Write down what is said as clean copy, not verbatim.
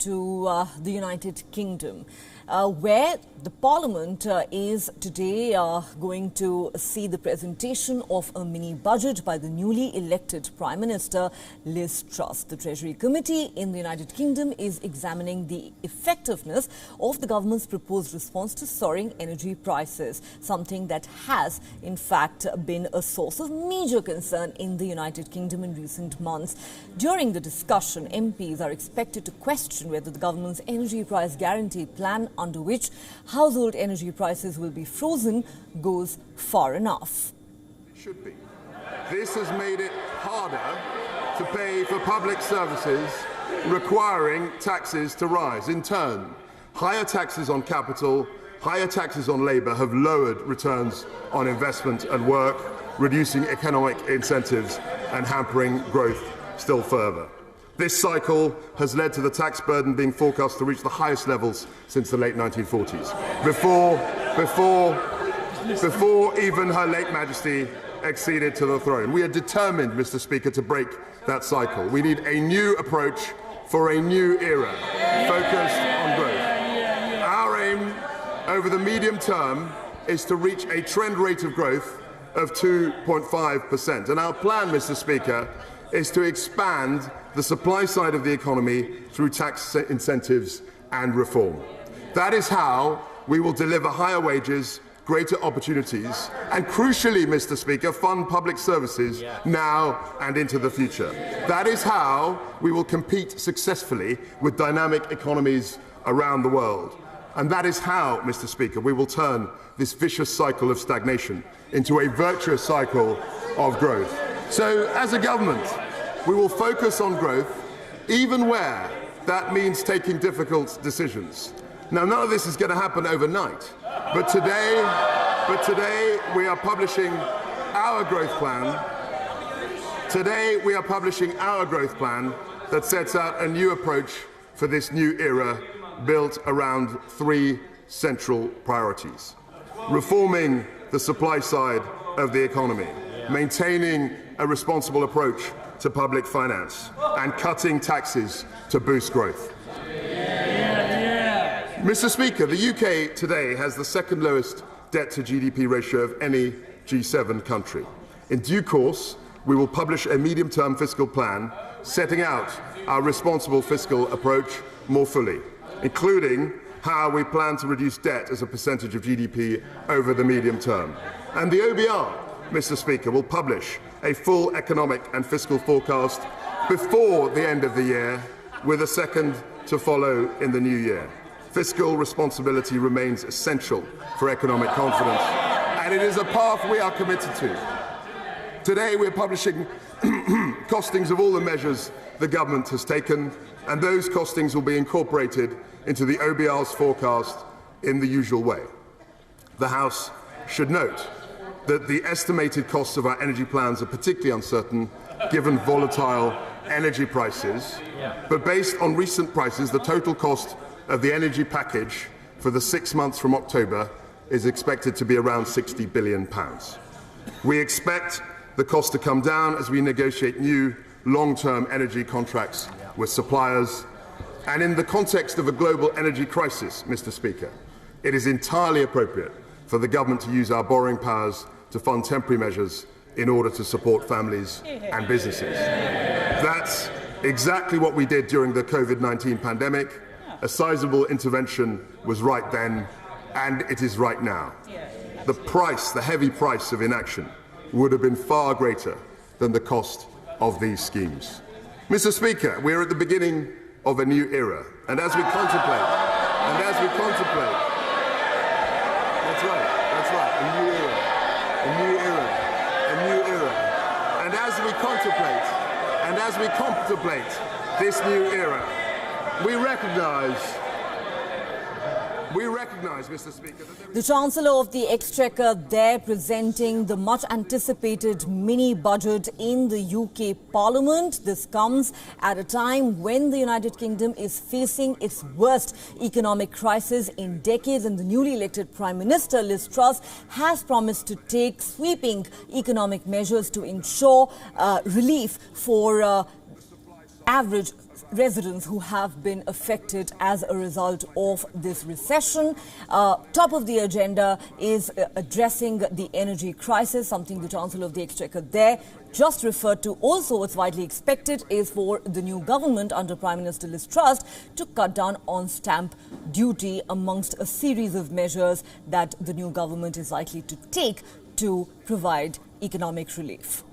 to the United Kingdom, where the Parliament is today going to see the presentation of a mini-budget by the newly elected Prime Minister Liz Truss. The Treasury Committee in the United Kingdom is examining the effectiveness of the government's proposed response to soaring energy prices, something that has, in fact, been a source of major concern in the United Kingdom in recent months. During the discussion, MPs are expected to question whether the government's energy price guarantee plan, under which household energy prices will be frozen, goes far enough. It should be. This has made it harder to pay for public services, requiring taxes to rise. In turn, higher taxes on capital, higher taxes on labour have lowered returns on investment and work, reducing economic incentives and hampering growth still further. This cycle has led to the tax burden being forecast to reach the highest levels since the late 1940s, before even Her late Majesty acceded to the throne. We are determined, Mr. Speaker, to break that cycle. We need a new approach for a new era, focused on growth. Our aim over the medium term is to reach a trend rate of growth of 2.5%. And our plan, Mr. Speaker, is to expand the supply side of the economy through tax incentives and reform. That is how we will deliver higher wages, greater opportunities, and crucially, Mr. Speaker, fund public services now and into the future. That is how we will compete successfully with dynamic economies around the world. And that is how, Mr. Speaker, we will turn this vicious cycle of stagnation into a virtuous cycle of growth. So, as a government, we will focus on growth, even where that means taking difficult decisions. Now, none of this is going to happen overnight, but today we are publishing our growth plan. Today we are publishing our growth plan that sets out a new approach for this new era, built around three central priorities: reforming the supply side of the economy, maintaining a responsible approach to public finance, and cutting taxes to boost growth. Mr. Speaker, the UK today has the second lowest debt-to-GDP ratio of any G7 country. In due course, we will publish a medium-term fiscal plan setting out our responsible fiscal approach more fully, including how we plan to reduce debt as a percentage of GDP over the medium term. And the OBR, Mr. Speaker, will publish a full economic and fiscal forecast before the end of the year, with a second to follow in the new year. Fiscal responsibility remains essential for economic confidence, and it is a path we are committed to. Today we are publishing costings of all the measures the government has taken, and those costings will be incorporated into the OBR's forecast in the usual way. The House should note that the estimated costs of our energy plans are particularly uncertain given volatile energy prices, but based on recent prices, the total cost of the energy package for the 6 months from October is expected to be around £60 billion. We expect the cost to come down as we negotiate new long-term energy contracts with suppliers. And in the context of a global energy crisis, Mr. Speaker, it is entirely appropriate for the government to use our borrowing powers to fund temporary measures in order to support families and businesses. That's exactly what we did during the COVID-19 pandemic. A sizable intervention was right then, and it is right now. The price, the heavy price of inaction, would have been far greater than the cost of these schemes. Mr. Speaker, we are at the beginning of a new era, and as we contemplate, that's right, a new era, and as we contemplate this new era, we recognise, Mr. Speaker, that the Chancellor of the Exchequer there presenting the much-anticipated mini-budget in the UK Parliament. This comes at a time when the United Kingdom is facing its worst economic crisis in decades, and the newly elected Prime Minister Liz Truss has promised to take sweeping economic measures to ensure relief for average residents who have been affected as a result of this recession. Top of the agenda is addressing the energy crisis, something the Chancellor of the Exchequer there just referred to. Also, what's widely expected is for the new government under Prime Minister Liz Truss to cut down on stamp duty, amongst a series of measures that the new government is likely to take to provide economic relief.